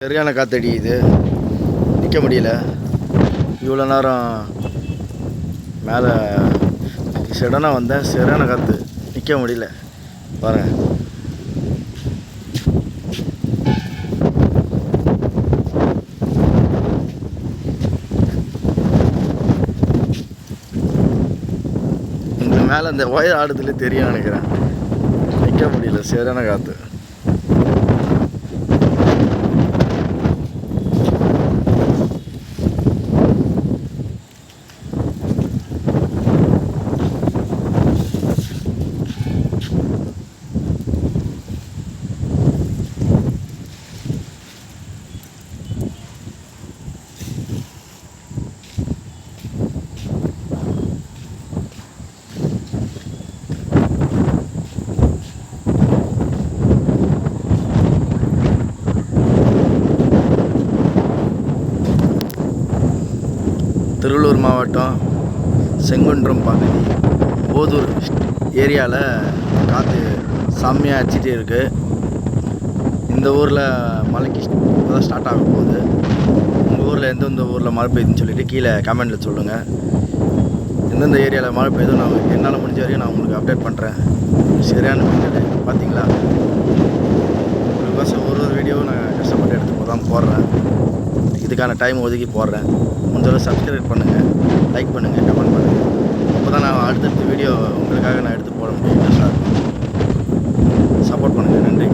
சரியான காற்றடிக்குது, நிற்க முடியல. இவ்வளோ நேரம் மேலே சடனாக வந்தேன், சரியான காற்று, நிற்க முடியல. பாருங்க, இந்த மேலே இந்த ஒயர் ஆடுதுல தெரியும் நினைக்கிறேன். நிற்க முடியல, சரியான காற்று. திருவள்ளூர் மாவட்டம் செங்குன்றம் பகுதி போதூர் ஏரியாவில் காற்று செம்மையாக அடிச்சிட்டே இருக்குது. இந்த ஊரில் மழைக்கு இப்போதான் ஸ்டார்ட் ஆக போகுது. உங்கள் ஊரில் எந்தெந்த ஊரில் மழை பெய்யுதுன்னு சொல்லிவிட்டு கீழே கமெண்டில் சொல்லுங்கள். எந்தெந்த ஏரியாவில் மழை பெய்யுதோ நான் என்னால் முடிஞ்ச வரையும் நான் உங்களுக்கு அப்டேட் பண்ணுறேன். சரியான மெத்தடு பார்த்தீங்களா? உங்களுக்கோசம் ஒரு வீடியோவும் நான் கஷ்டப்பட்டு எடுத்து தான் போடுறேன். இதுக்கான டைம் ஒதுக்கி போடுறேன். முடிஞ்சளவு சப்ஸ்கிரைப் பண்ணுங்கள், லைக் பண்ணுங்கள், கமெண்ட் பண்ணுங்கள். அப்போ தான் நான் அடுத்தடுத்த வீடியோ உங்களுக்காக நான் எடுத்து போட முடியும். இன்ட்ரெஸ்டாக இருக்கும். சப்போர்ட் பண்ணுங்கள். நன்றி.